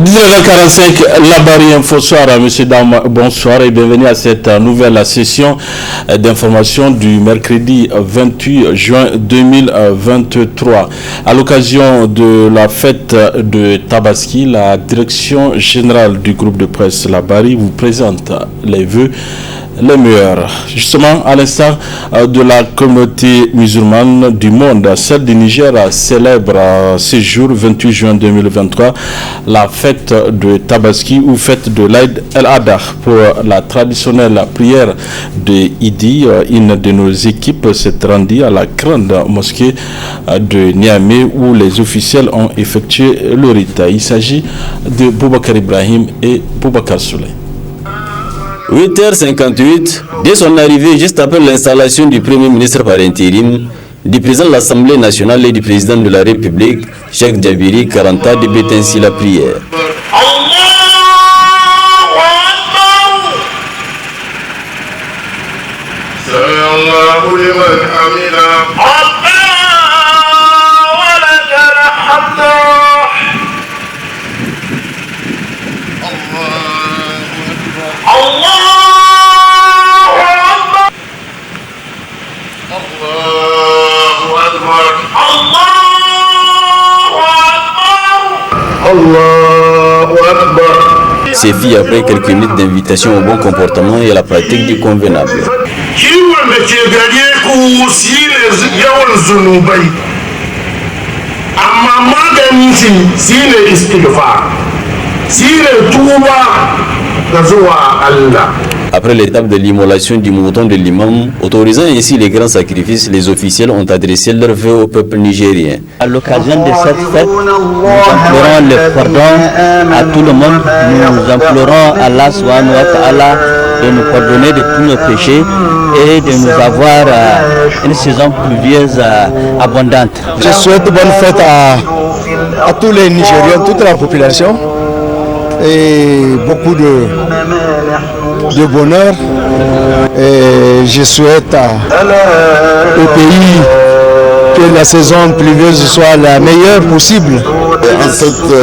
19h45, la Barry Info Soir, messieurs, dames, bonsoir et bienvenue à cette nouvelle session d'information du mercredi 28 juin 2023. À l'occasion de la fête de Tabaski, la direction générale du groupe de presse La Barry vous présente les vœux les meilleurs. Justement, à l'instar de la communauté musulmane du monde, celle du Niger célèbre ce jour 28 juin 2023 la fête de Tabaski ou fête de l'Aïd el-Adha. Pour la traditionnelle prière de Idi, une de nos équipes s'est rendue à la grande mosquée de Niamey où les officiels ont effectué le rite. Il s'agit de Boubacar Ibrahim et Boubacar Souley. 8h58, dès son arrivée, juste après l'installation du Premier ministre par intérim, du président de l'Assemblée nationale et du président de la République, Cheikh Djabiri Karanta, débute ainsi la prière. C'est fit après quelques minutes d'invitation au bon comportement et à la pratique du convenable. Après l'étape de l'immolation du mouton de l'imam, autorisant ainsi les grands sacrifices, les officiels ont adressé leurs vœux au peuple nigérien. À l'occasion de cette fête, nous implorons le pardon à tout le monde. Nous implorons Allah subhanahu wa ta'ala de nous pardonner de tous nos péchés et de nous avoir une saison pluvieuse abondante. Je souhaite bonne fête à tous les Nigériens, toute la population et beaucoup de bonheur. Et je souhaite au pays que la saison pluvieuse soit la meilleure possible. En cette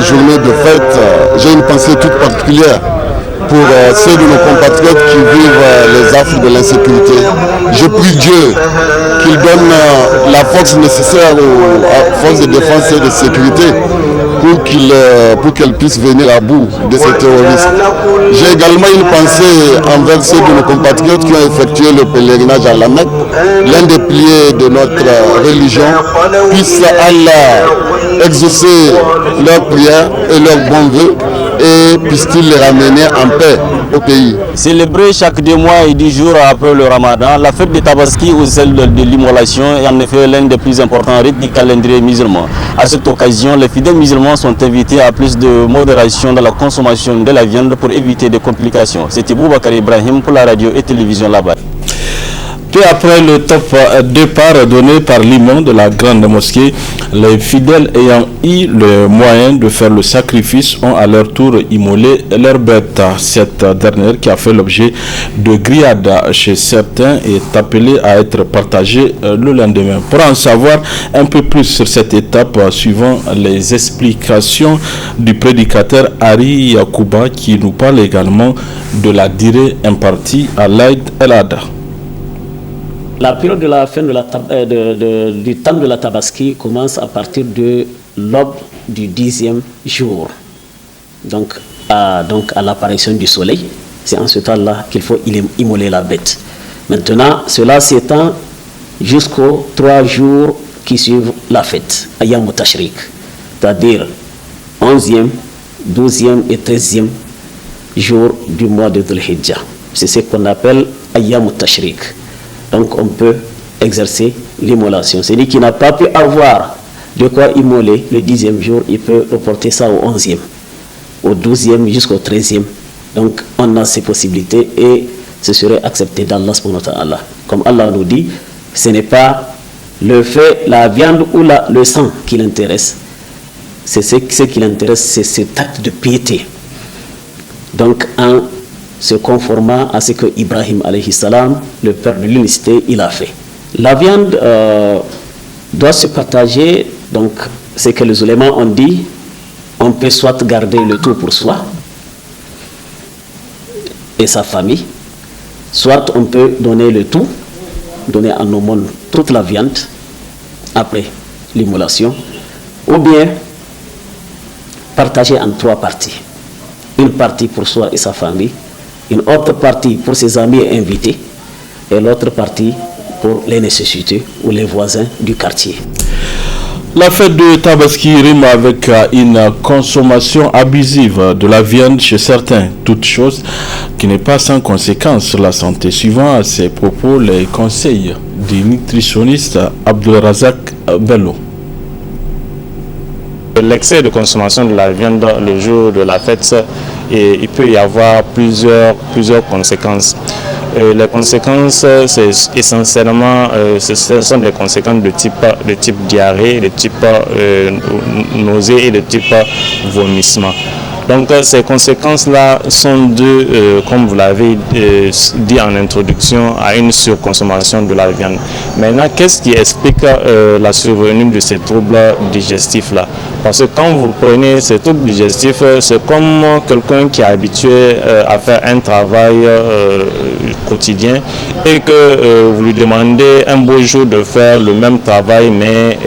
journée de fête, j'ai une pensée toute particulière pour ceux de nos compatriotes qui vivent les affres de l'insécurité. Je prie Dieu qu'il donne la force nécessaire aux forces de défense et de sécurité pour qu'elles puissent venir à bout de ces terroristes. J'ai également une pensée envers ceux de nos compatriotes qui ont effectué le pèlerinage à la Mecque, l'un des piliers de notre religion. Puisse Allah exaucer leurs prières et leurs bons vœux et puisse-t-il les ramener en paix au pays. Célébrée chaque 2 mois et 10 jours après le Ramadan, la fête de Tabaski ou celle de l'immolation est en effet l'un des plus importants rites du calendrier musulman. À cette occasion, les fidèles musulmans sont invités à plus de modération dans la consommation de la viande pour éviter des complications. C'était Boubacar Ibrahim pour la radio et télévision là-bas. Peu après le top départ donné par l'imam de la grande mosquée, les fidèles ayant eu le moyen de faire le sacrifice ont à leur tour immolé leur bête. Cette dernière, qui a fait l'objet de grillades chez certains, est appelée à être partagée le lendemain. Pour en savoir un peu plus sur cette étape, suivant les explications du prédicateur Ari Yacouba, qui nous parle également de la durée impartie à l'Aïd el-Adha. La période de la fin du temps de la Tabaski commence à partir de l'aube du 10e jour. Donc à l'apparition du soleil, c'est en ce temps-là qu'il faut immoler la bête. Maintenant, cela s'étend jusqu'aux 3 jours qui suivent la fête, Ayyam Tashrik, c'est-à-dire 11e, 12e et 13e jour du mois de Dhul Hijjah. C'est ce qu'on appelle Ayyam Tashrik. Donc on peut exercer l'immolation. Celui qui n'a pas pu avoir de quoi immoler le 10e jour, il peut reporter ça au 11e, au 12e jusqu'au 13e. Donc on a ces possibilités et ce serait accepté d'Allah subhanahu wa ta'ala. Comme Allah nous dit, ce n'est pas le fait, la viande ou le sang qui l'intéresse. C'est ce qui l'intéresse, c'est cet acte de piété. Donc en se conformant à ce que Ibrahim alayhi salam, le père de l'unicité, il a fait. La viande doit se partager, donc ce que les ulémas ont dit, on peut soit garder le tout pour soi et sa famille, soit on peut donner le tout, donner en aumône toute la viande après l'immolation, ou bien partager en 3 parties. Une partie pour soi et sa famille, une autre partie pour ses amis et invités, et l'autre partie pour les nécessités ou les voisins du quartier. La fête de Tabaski rime avec une consommation abusive de la viande chez certains, toute chose qui n'est pas sans conséquence sur la santé. Suivant à ces propos les conseils du nutritionniste Abdelrazak Bello. L'excès de consommation de la viande le jour de la fête, il peut y avoir plusieurs conséquences. Les conséquences, c'est essentiellement, ce sont des conséquences de type diarrhée, de type nausée et de type vomissement. Donc ces conséquences-là sont dues, comme vous l'avez dit en introduction, à une surconsommation de la viande. Maintenant, qu'est-ce qui explique la survenue de ces troubles digestifs-là? Parce que quand vous prenez ces troubles digestifs, c'est comme quelqu'un qui est habitué à faire un travail quotidien et que vous lui demandez un beau jour de faire le même travail, mais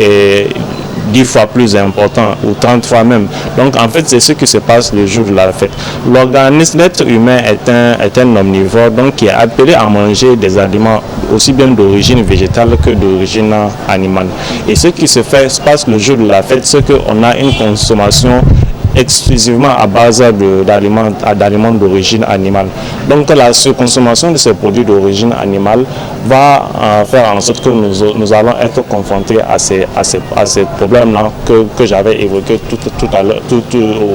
10 fois plus important ou 30 fois même. Donc en fait c'est ce qui se passe le jour de la fête. L'organisme, l'être humain est un omnivore, donc qui est appelé à manger des aliments aussi bien d'origine végétale que d'origine animale. Et ce qui se passe le jour de la fête, c'est qu'on a une consommation exclusivement à base d'aliments d'origine animale. Donc la surconsommation de ces produits d'origine animale va faire en sorte que nous allons être confrontés à ces problèmes-là que j'avais évoqués tout à l'heure,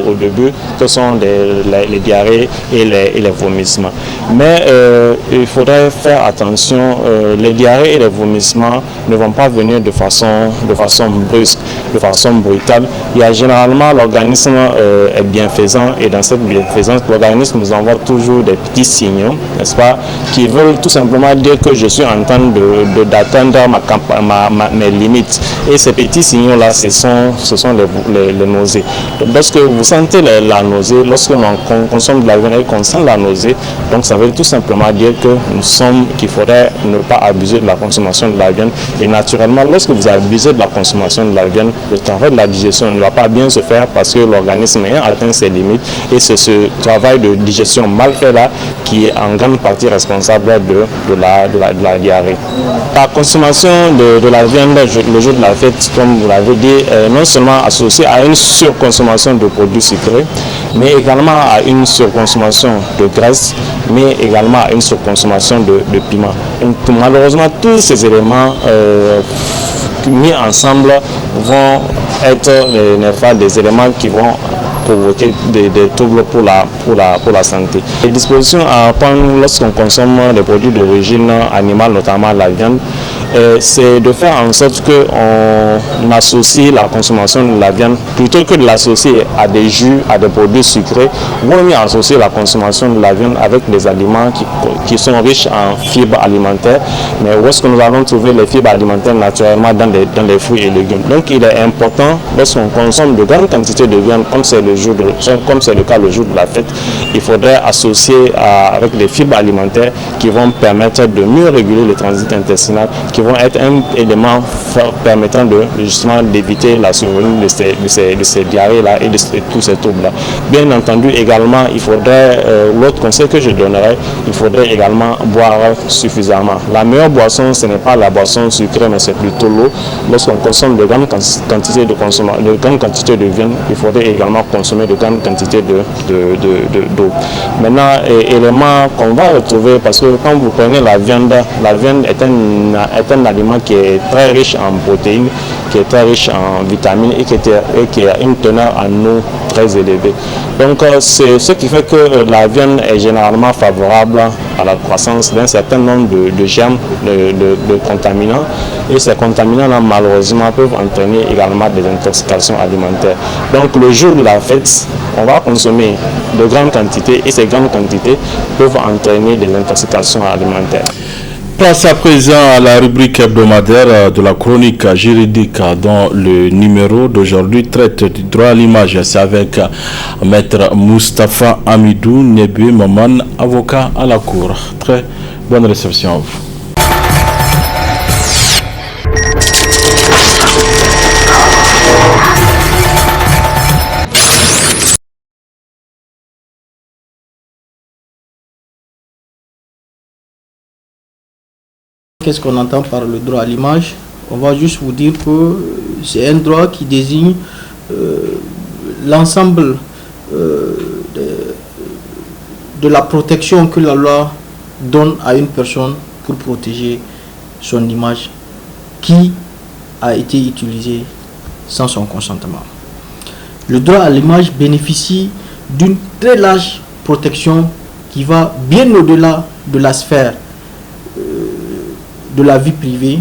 au début, que sont les diarrhées et les vomissements. Mais il faudrait faire attention, les diarrhées et les vomissements ne vont pas venir de façon brusque, de façon brutale. Il y a généralement l'organisme est bienfaisant, et dans cette bienfaisance, l'organisme nous envoie toujours des petits signaux, n'est-ce pas, qui veulent tout simplement dire que je suis en train d'atteindre mes limites. Et ces petits signaux-là, ce sont les nausées. Donc, lorsque vous sentez la nausée, lorsque l'on consomme de la viande et qu'on sent la nausée, donc ça veut tout simplement dire qu'il faudrait ne pas abuser de la consommation de la viande. Et naturellement, lorsque vous abusez de la consommation de la viande, le travail de la digestion ne va pas bien se faire parce que l'organisme a atteint ses limites, et c'est ce travail de digestion mal fait là qui est en grande partie responsable de la diarrhée. La consommation de la viande le jour de la fête, comme vous l'avez dit, est non seulement associée à une surconsommation de produits sucrés, mais également à une surconsommation de graisse, mais également à une surconsommation de piment. Donc, malheureusement, tous ces éléments mis ensemble vont être des éléments qui vont provoquer des troubles pour la santé. Les dispositions à prendre lorsqu'on consomme des produits d'origine animale, notamment la viande, c'est de faire en sorte qu'on associe la consommation de la viande, plutôt que de l'associer à des jus, à des produits sucrés, vaut mieux associer la consommation de la viande avec des aliments qui sont riches en fibres alimentaires. Mais où est-ce que nous allons trouver les fibres alimentaires naturellement dans les fruits et légumes? Donc il est important, lorsqu'on consomme de grandes quantités de viande, comme c'est le cas le jour de la fête, il faudrait associer avec des fibres alimentaires qui vont permettre de mieux réguler le transit intestinal, qui vont être un élément permettant justement d'éviter la survenue de ces diarrhées-là et de tous ces troubles-là. Bien entendu, également, il faudrait, l'autre conseil que je donnerais, il faudrait également boire suffisamment. La meilleure boisson, ce n'est pas la boisson sucrée, mais c'est plutôt l'eau. Lorsqu'on consomme de grandes quantités de viande, il faudrait également consommer de grandes quantités d'eau. Maintenant, élément qu'on va retrouver, parce que quand vous prenez la viande est un aliment qui est très riche en protéines, qui est très riche en vitamines et qui a une teneur en eau très élevée. Donc c'est ce qui fait que la viande est généralement favorable à la croissance d'un certain nombre de germes, de contaminants, et ces contaminants-là malheureusement peuvent entraîner également des intoxications alimentaires. Donc le jour de la fête, on va consommer de grandes quantités, et ces grandes quantités peuvent entraîner des intoxications alimentaires. Place à présent à la rubrique hebdomadaire de la chronique juridique dont le numéro d'aujourd'hui traite du droit à l'image. C'est avec Maître Moustapha Amidou Nebue Maman, avocat à la Cour. Très bonne réception à vous. Qu'est-ce qu'on entend par le droit à l'image? On va juste vous dire que c'est un droit qui désigne l'ensemble de la protection que la loi donne à une personne pour protéger son image qui a été utilisée sans son consentement. Le droit à l'image bénéficie d'une très large protection qui va bien au-delà de la sphère de la vie privée.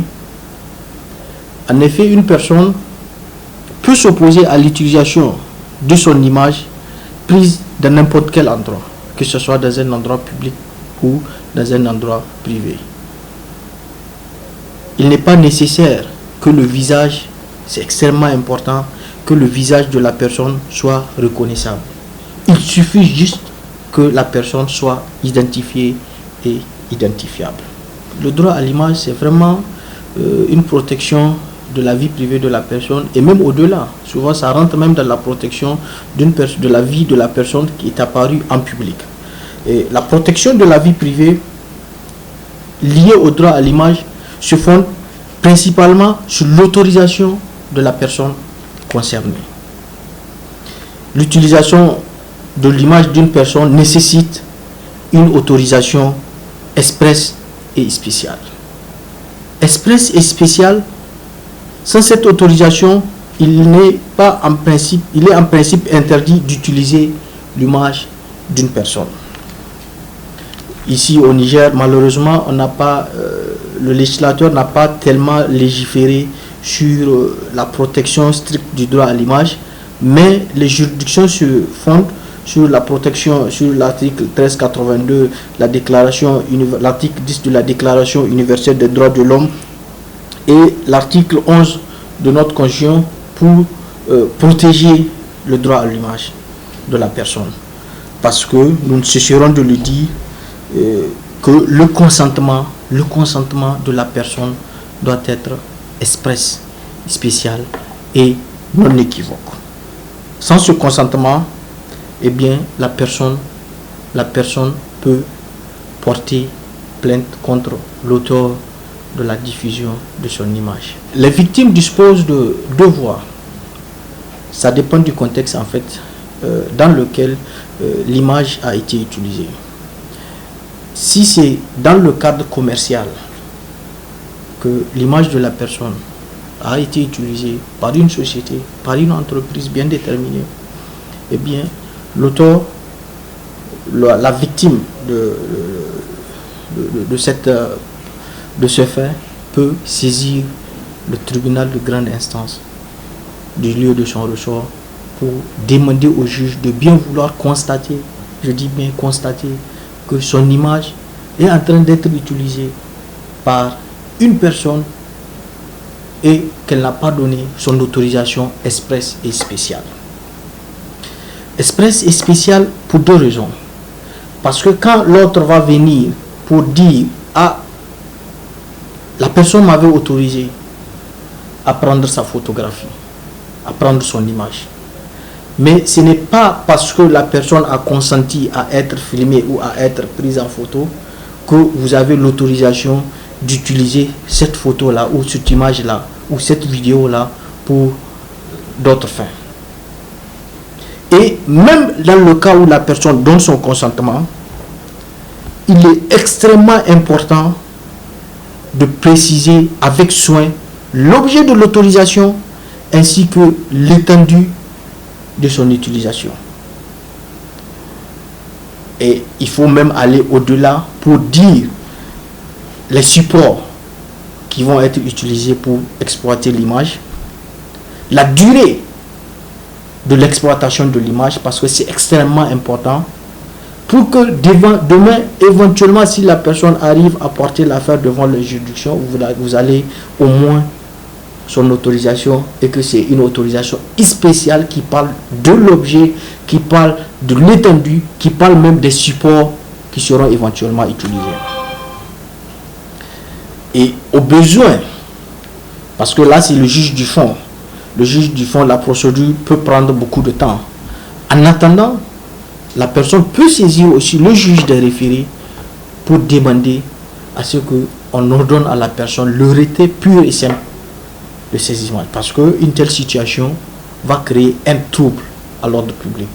En effet, une personne peut s'opposer à l'utilisation de son image prise dans n'importe quel endroit, que ce soit dans un endroit public ou dans un endroit privé. Il n'est pas nécessaire que le visage, c'est extrêmement important, que le visage de la personne soit reconnaissable. Il suffit juste que la personne soit identifiée et identifiable. Le droit à l'image, c'est vraiment une protection de la vie privée de la personne et même au-delà. Souvent, ça rentre même dans la protection de la vie de la personne qui est apparue en public. Et la protection de la vie privée liée au droit à l'image se fonde principalement sur l'autorisation de la personne concernée. L'utilisation de l'image d'une personne nécessite une autorisation expresse et spéciale. Express et spéciale, sans cette autorisation, il est en principe interdit d'utiliser l'image d'une personne. Ici au Niger, malheureusement, le législateur n'a pas tellement légiféré sur la protection stricte du droit à l'image, mais les juridictions se fondent sur la protection, sur l'article 1382, l'article 10 de la Déclaration universelle des droits de l'homme et l'article 11 de notre Constitution pour protéger le droit à l'image de la personne. Parce que nous ne cesserons de le dire que le consentement de la personne doit être express, spécial et non équivoque. Sans ce consentement, eh bien, la personne peut porter plainte contre l'auteur de la diffusion de son image. Les victimes disposent de deux voies. Ça dépend du contexte en fait dans lequel l'image a été utilisée. Si c'est dans le cadre commercial que l'image de la personne a été utilisée par une société, par une entreprise bien déterminée, eh bien, l'auteur, la victime de ce fait peut saisir le tribunal de grande instance du lieu de son ressort pour demander au juge de bien vouloir constater, je dis bien constater, que son image est en train d'être utilisée par une personne et qu'elle n'a pas donné son autorisation expresse et spéciale. Express et spécial pour deux raisons. Parce que quand l'autre va venir pour dire la personne m'avait autorisé à prendre sa photographie, à prendre son image. Mais ce n'est pas parce que la personne a consenti à être filmée ou à être prise en photo que vous avez l'autorisation d'utiliser cette photo-là ou cette image-là ou cette vidéo-là pour d'autres fins. Et même dans le cas où la personne donne son consentement, il est extrêmement important de préciser avec soin l'objet de l'autorisation ainsi que l'étendue de son utilisation. Et il faut même aller au-delà pour dire les supports qui vont être utilisés pour exploiter l'image, la durée de l'exploitation de l'image, parce que c'est extrêmement important, pour que demain, éventuellement, si la personne arrive à porter l'affaire devant la juridiction, vous allez au moins son autorisation, et que c'est une autorisation spéciale qui parle de l'objet, qui parle de l'étendue, qui parle même des supports qui seront éventuellement utilisés. Et au besoin, parce que là c'est le juge du fond, la procédure peut prendre beaucoup de temps. En attendant, la personne peut saisir aussi le juge des référés pour demander à ce qu'on ordonne à la personne le retrait pur et simple de ces images, parce qu'une telle situation va créer un trouble à l'ordre public.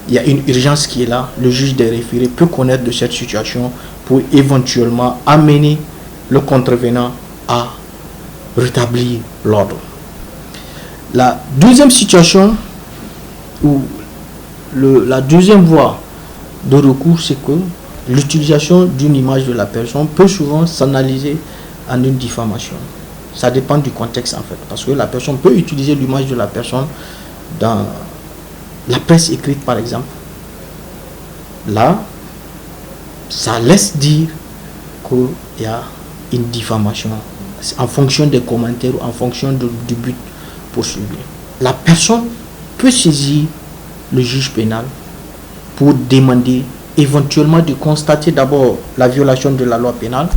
Il y a une urgence qui est là, le juge des référés peut connaître de cette situation pour éventuellement amener le contrevenant à rétablir l'ordre. La deuxième situation, ou la deuxième voie de recours, c'est que l'utilisation d'une image de la personne peut souvent s'analyser en une diffamation. Ça dépend du contexte en fait, parce que la personne peut utiliser l'image de la personne dans la presse écrite par exemple. Là, ça laisse dire qu'il y a une diffamation en fonction des commentaires ou en fonction du but poursuivi. La personne peut saisir le juge pénal pour demander éventuellement de constater d'abord la violation de la loi pénale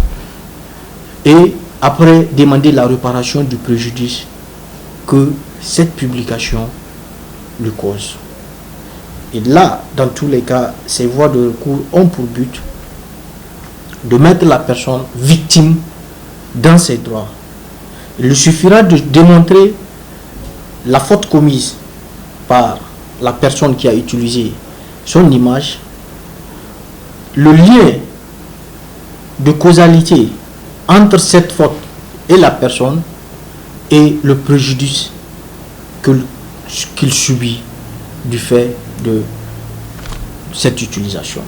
et après demander la réparation du préjudice que cette publication lui cause. Et là, dans tous les cas, ces voies de recours ont pour but de mettre la personne victime dans ses droits. Il lui suffira de démontrer la faute commise par la personne qui a utilisé son image, le lien de causalité entre cette faute et la personne et le préjudice qu'il subit du fait de cette utilisation.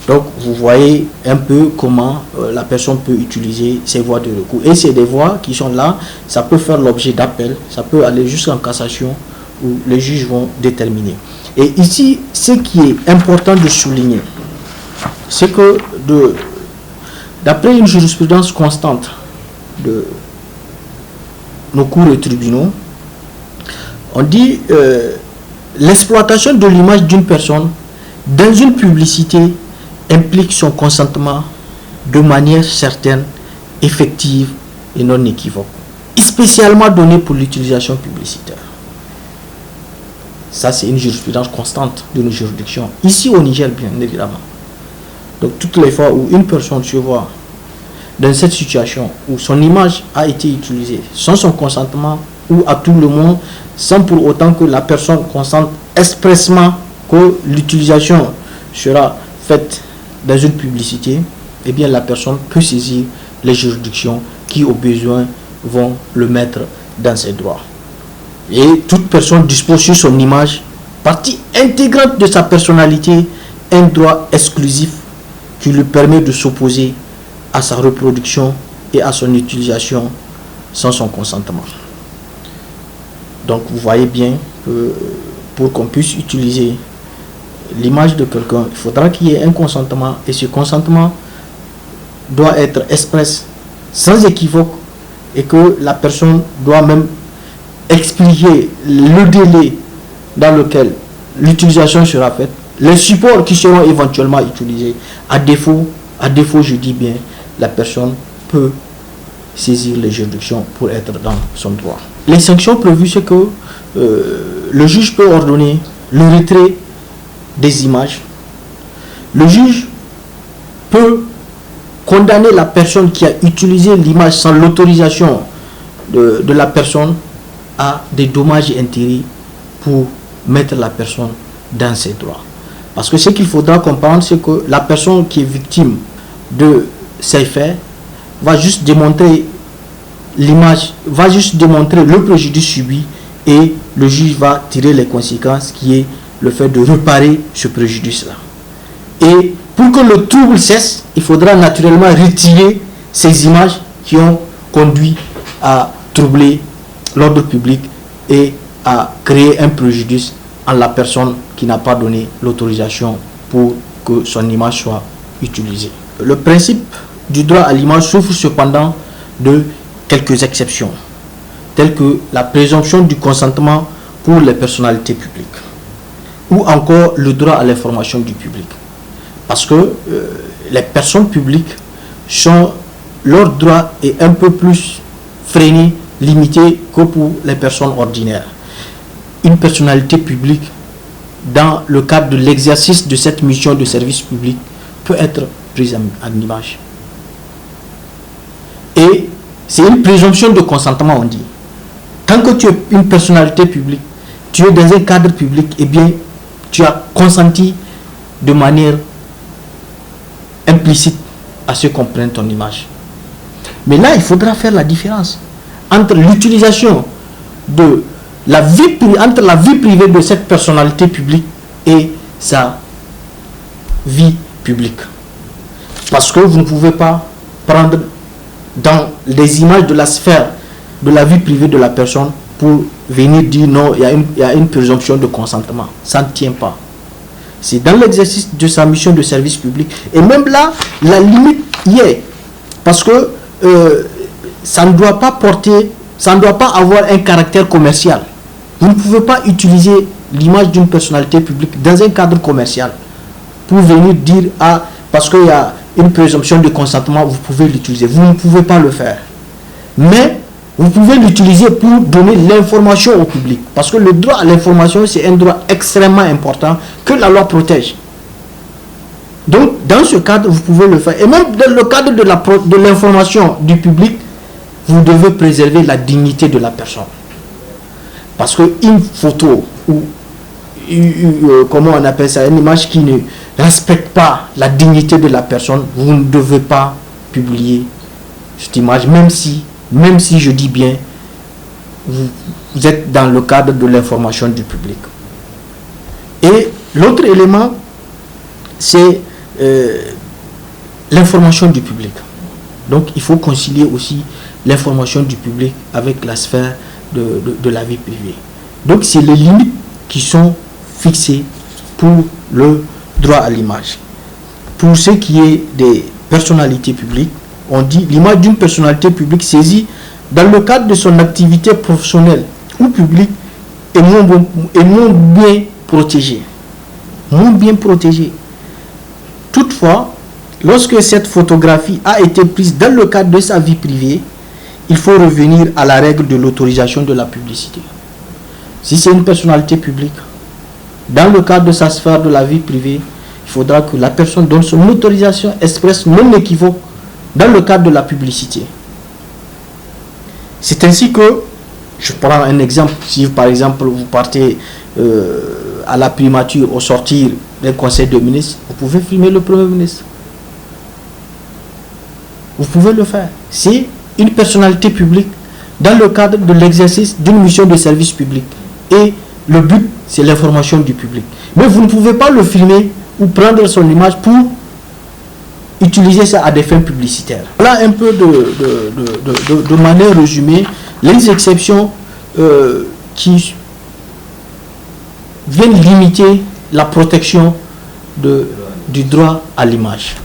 Donc vous voyez un peu comment la personne peut utiliser ces voies de recours. Et c'est des voies qui sont là, ça peut faire l'objet d'appel, ça peut aller jusqu'en cassation où les juges vont déterminer. Et ici, ce qui est important de souligner, c'est que d'après une jurisprudence constante de nos cours et tribunaux, on dit l'exploitation de l'image d'une personne dans une publicité implique son consentement de manière certaine, effective et non équivoque, spécialement donné pour l'utilisation publicitaire. Ça, c'est une jurisprudence constante de nos juridictions, ici au Niger bien évidemment. Donc toutes les fois où une personne se voit dans cette situation où son image a été utilisée sans son consentement ou à tout le monde, sans pour autant que la personne consente expressément que l'utilisation sera faite dans une publicité, eh bien la personne peut saisir les juridictions qui au besoin vont le mettre dans ses droits. Et toute personne dispose sur son image, partie intégrante de sa personnalité, un droit exclusif qui lui permet de s'opposer à sa reproduction et à son utilisation sans son consentement. Donc vous voyez bien que pour qu'on puisse utiliser l'image de quelqu'un, il faudra qu'il y ait un consentement, et ce consentement doit être express, sans équivoque, et que la personne doit même expliquer le délai dans lequel l'utilisation sera faite, les supports qui seront éventuellement utilisés. À défaut, je dis bien, la personne peut saisir les juridictions pour être dans son droit. Les sanctions prévues, c'est que le juge peut ordonner le retrait des images. Le juge peut condamner la personne qui a utilisé l'image sans l'autorisation de la personne à des dommages et intérêts pour mettre la personne dans ses droits. Parce que ce qu'il faudra comprendre, c'est que la personne qui est victime de ces faits va juste démontrer l'image, va juste démontrer le préjudice subi, et le juge va tirer les conséquences qui est le fait de réparer ce préjudice-là. Et pour que le trouble cesse, il faudra naturellement retirer ces images qui ont conduit à troubler l'ordre public et à créer un préjudice en la personne qui n'a pas donné l'autorisation pour que son image soit utilisée. Le principe du droit à l'image souffre cependant de quelques exceptions, telles que la présomption du consentement pour les personnalités publiques, ou encore le droit à l'information du public. Parce que les personnes publiques, leur droit est un peu plus freiné, limité que pour les personnes ordinaires. Une personnalité publique, dans le cadre de l'exercice de cette mission de service public, peut être prise en image. Et c'est une présomption de consentement, on dit. Tant que tu es une personnalité publique, tu es dans un cadre public, eh bien, tu as consenti de manière implicite à ce qu'on prenne ton image. Mais là, il faudra faire la différence entre l'utilisation de la vie privée de cette personnalité publique et sa vie publique. Parce que vous ne pouvez pas prendre dans les images de la sphère de la vie privée de la personne pour venir dire non, il y a une présomption de consentement. Ça ne tient pas. C'est dans l'exercice de sa mission de service public. Et même là, la limite y est. Parce que ça ne doit pas avoir un caractère commercial. Vous ne pouvez pas utiliser l'image d'une personnalité publique dans un cadre commercial pour venir dire, parce qu'il y a une présomption de consentement, vous pouvez l'utiliser. Vous ne pouvez pas le faire. Mais vous pouvez l'utiliser pour donner l'information au public. Parce que le droit à l'information, c'est un droit extrêmement important que la loi protège. Donc, dans ce cadre, vous pouvez le faire. Et même dans le cadre de l'information du public, vous devez préserver la dignité de la personne. Parce qu'une photo ou comment on appelle ça, une image qui ne respecte pas la dignité de la personne, vous ne devez pas publier cette image, même si je dis bien, vous êtes dans le cadre de l'information du public. Et l'autre élément, c'est l'information du public. Donc il faut concilier aussi l'information du public avec la sphère de la vie privée. Donc c'est les limites qui sont fixées pour le droit à l'image. Pour ce qui est des personnalités publiques, on dit l'image d'une personnalité publique saisie dans le cadre de son activité professionnelle ou publique est moins bien protégée. Moins bien protégée. Toutefois, lorsque cette photographie a été prise dans le cadre de sa vie privée, il faut revenir à la règle de l'autorisation de la publicité. Si c'est une personnalité publique, dans le cadre de sa sphère de la vie privée, il faudra que la personne donne son autorisation expresse non équivoque dans le cadre de la publicité. C'est ainsi que, je prends un exemple, si par exemple vous partez à la primature au sortir d'un conseil de ministres, vous pouvez filmer le Premier ministre. Vous pouvez le faire. C'est une personnalité publique dans le cadre de l'exercice d'une mission de service public. Et le but, c'est l'information du public. Mais vous ne pouvez pas le filmer ou prendre son image pour utiliser ça à des fins publicitaires. Voilà un peu de manière résumée les exceptions qui viennent limiter la protection du droit à l'image.